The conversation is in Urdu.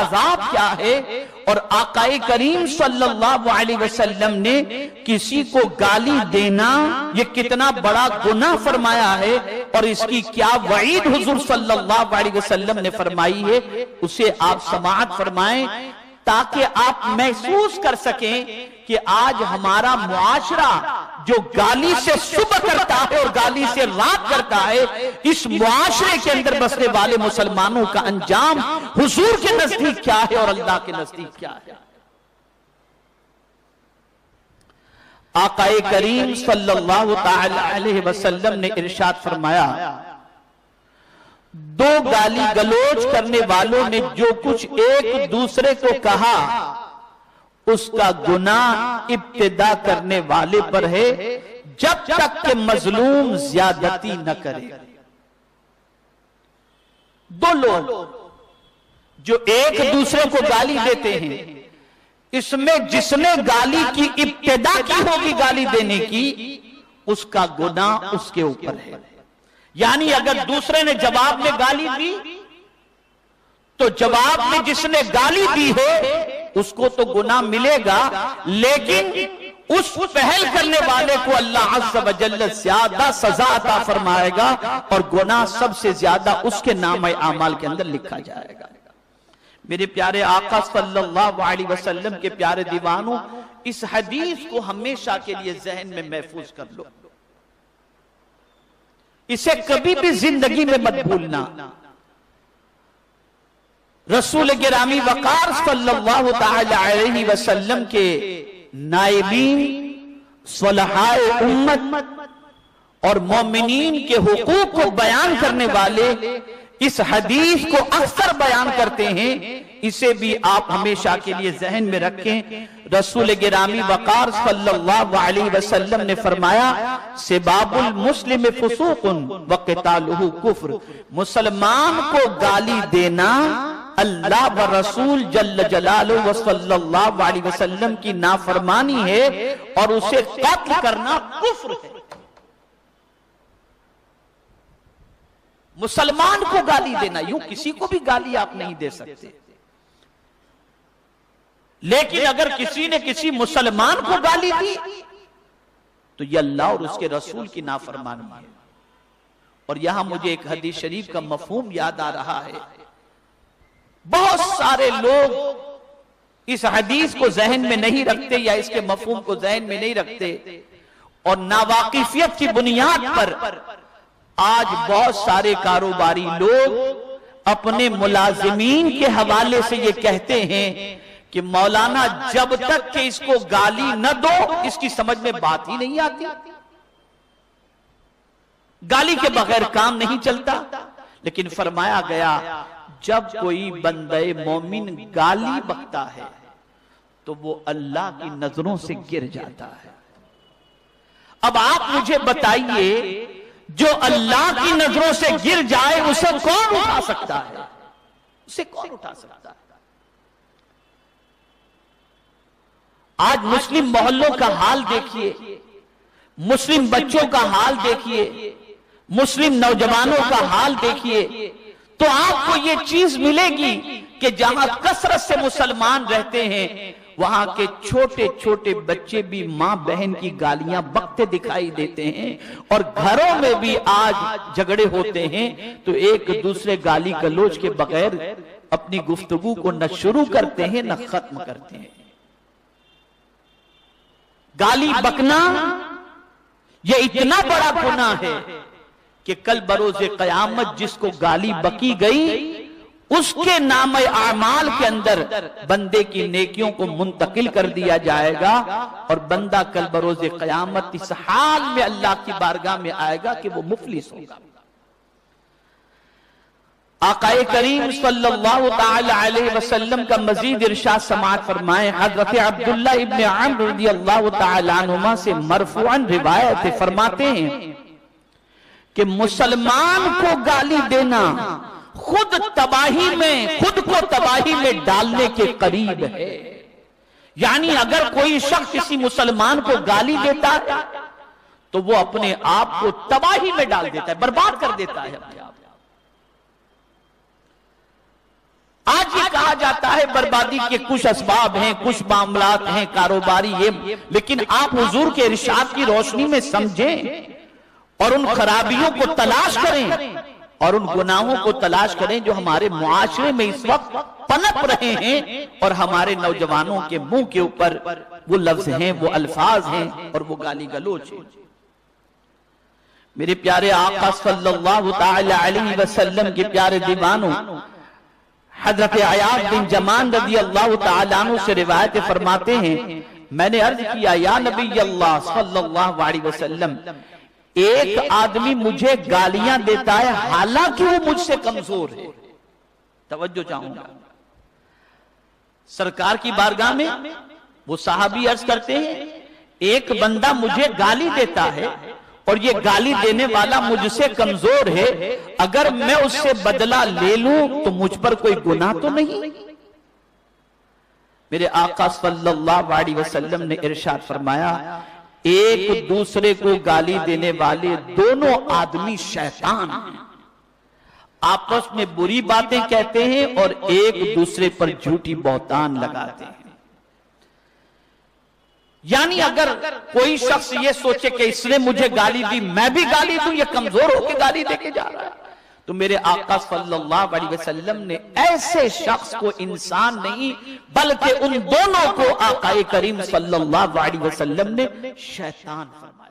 عذاب کیا ہے، اور آقا کریم صلی اللہ علیہ وسلم نے کسی کو گالی دینا یہ کتنا بڑا گناہ فرمایا ہے، اور اس کی کیا وعید حضور صلی اللہ علیہ وسلم نے فرمائی ہے، اسے آپ سماعت فرمائیں تاکہ آپ محسوس کر سکیں کہ آج ہمارا معاشرہ جو گالی سے صبح کرتا ہے اور گالی سے رات کرتا ہے، اس معاشرے کے اندر بسنے والے مسلمانوں کا انجام حضور کے نزدیک کیا ہے اور اللہ کے نزدیک کیا ہے۔ آقا کریم صلی اللہ تعالی علیہ وسلم نے ارشاد فرمایا، دو گالی گلوچ کرنے والوں نے جو کچھ ایک دوسرے کو کہا اس کا گناہ ابتدا کرنے والے پر ہے جب تک کہ مظلوم زیادتی نہ کرے۔ دو لوگ جو ایک دوسرے کو گالی دیتے ہیں، اس میں جس نے گالی کی ابتدا کی ہوگی گالی دینے کی، اس کا گناہ اس کے اوپر ہے۔ یعنی اگر دوسرے نے جواب میں گالی دی تو جواب میں جس نے گالی دی ہے اس کو تو گناہ ملے گا، لیکن اس پہل کرنے والے کو اللہ عز و جل زیادہ سزا عطا فرمائے گا، اور گناہ سب سے زیادہ اس کے نام اعمال کے اندر لکھا جائے گا۔ میرے پیارے آقا صلی اللہ علیہ وسلم کے پیارے دیوانوں، اس حدیث کو ہمیشہ کے لیے ذہن میں محفوظ کر لو، اسے کبھی بھی زندگی میں مت بھولنا۔ رسول گرامی وقار صلی اللہ تعالی علیہ وسلم کے نائبین، صلحاء امت اور مومنین کے حقوق کو بیان کرنے والے اس حدیث کو اکثر بیان کرتے ہیں، اسے بھی آپ ہمیشہ کے لیے ذہن میں رکھیں۔ رسول گرامی وقار صلی اللہ علیہ وسلم نے فرمایا، سباب المسلم فسوق وقتالہ کفر، مسلمان کو گالی دینا اللہ و رسول جل جلالہ و صلی اللہ علیہ وسلم کی نافرمانی ہے، اور اسے قتل کرنا کفر ہے۔ مسلمان کو گالی دینا، یوں کسی کو بھی گالی آپ نہیں دے سکتے، لیکن اگر کسی نے کسی مسلمان کو گالی دی تو یہ اللہ اور اس کے رسول کی نافرمانی ہے۔ اور یہاں مجھے ایک حدیث شریف کا مفہوم یاد آ رہا ہے۔ بہت سارے لوگ اس حدیث کو ذہن میں نہیں رکھتے یا اس کے مفہوم کو ذہن میں نہیں رکھتے، اور ناواقفیت کی بنیاد پر آج بہت سارے کاروباری لوگ اپنے ملازمین کے حوالے سے یہ کہتے ہیں کہ مولانا جب تک کہ اس کو گالی نہ دو اس کی سمجھ میں بات ہی نہیں آتی، گالی کے بغیر کام نہیں چلتا۔ لیکن فرمایا گیا جب کوئی بندہ مومن گالی بکتا ہے تو وہ اللہ کی نظروں سے گر جاتا ہے۔ اب آپ مجھے بتائیے، جو اللہ کی نظروں سے گر جائے اسے کون اٹھا سکتا ہے؟ اسے کون اٹھا سکتا ہے؟ آج مسلم محلوں کا حال دیکھیے، مسلم بچوں کا حال دیکھیے، مسلم نوجوانوں کا حال دیکھیے، تو آپ کو یہ چیز ملے گی کہ جہاں کثرت سے مسلمان رہتے ہیں وہاں کے چھوٹے چھوٹے بچے بھی ماں بہن کی گالیاں بکتے دکھائی دیتے ہیں، اور گھروں میں بھی آج جھگڑے ہوتے ہیں تو ایک دوسرے گالی گلوچ کے بغیر اپنی گفتگو کو نہ شروع کرتے ہیں نہ ختم کرتے ہیں۔ گالی بکنا یہ اتنا بڑا گناہ ہے کہ کل بروز قیامت جس کو گالی بکی گئی اس کے نام اعمال کے اندر بندے کی نیکیوں کو منتقل کر دیا جائے گا، اور بندہ کل بروز قیامت اس حال میں اللہ کی بارگاہ میں آئے گا کہ وہ مفلس ہوگا۔ آقا کریم صلی اللہ تعالی علیہ وسلم کا مزید ارشاد سماعت فرمائیں، حضرت عبداللہ ابن عمرو رضی اللہ تعالی عنہما سے مرفوعاً روایت فرماتے ہیں کہ مسلمان کو گالی دینا خود کو تباہی میں ڈالنے کے قریب ہے۔ یعنی اگر کوئی شخص کسی مسلمان کو گالی دیتا ہے تو وہ اپنے آپ کو تباہی میں ڈال دیتا ہے، برباد کر دیتا ہے۔ آج یہ کہا کہا جاتا ہے بربادی کے کچھ اسباب ہیں، کچھ معاملات ہیں کاروباری یہ، لیکن آپ حضور کے ارشاد کی روشنی میں سمجھیں اور ان خرابیوں کو تلاش کریں اور ان گناہوں کو تلاش کریں جو ہمارے معاشرے میں اس وقت پنپ رہے ہیں اور ہمارے نوجوانوں کے منہ کے اوپر وہ لفظ ہیں، وہ الفاظ ہیں اور وہ گالی گلوچ ہیں۔ میرے پیارے آقا صلی اللہ تعالی علیہ وسلم کے پیارے دیوانوں، حضرت عیاض بن جمان رضی اللہ تعالیٰ عنہ سے روایت فرماتے ہیں، میں نے عرض کیا یا نبی اللہ صلی اللہ علیہ وسلم، ایک آدمی مجھے گالیاں دیتا ہے حالانکہ وہ مجھ سے کمزور ہے۔ توجہ چاہوں گا، سرکار کی بارگاہ میں وہ صحابی عرض کرتے ہیں ایک بندہ مجھے گالی دیتا ہے اور یہ گالی دینے والا مجھ سے کمزور ہے، اگر میں اس سے بدلہ لے لوں تو مجھ پر کوئی گناہ تو نہیں؟ میرے آقا صلی اللہ علیہ وسلم نے ارشاد فرمایا ایک دوسرے کو گالی دینے والے دونوں آدمی شیطان ہیں، آپس میں بری باتیں کہتے ہیں اور ایک دوسرے پر جھوٹی بہتان لگاتے ہیں۔ یعنی اگر کوئی شخص یہ سوچے کہ اس نے مجھے گالی دی میں بھی گالی دوں، یہ کمزور ہو کے گالی دے کے جا رہا ہے، تو میرے آقا صلی اللہ علیہ وسلم نے ایسے شخص کو انسان نہیں بلکہ ان دونوں کو آقا کریم صلی اللہ علیہ وسلم نے شیطان فرمایا۔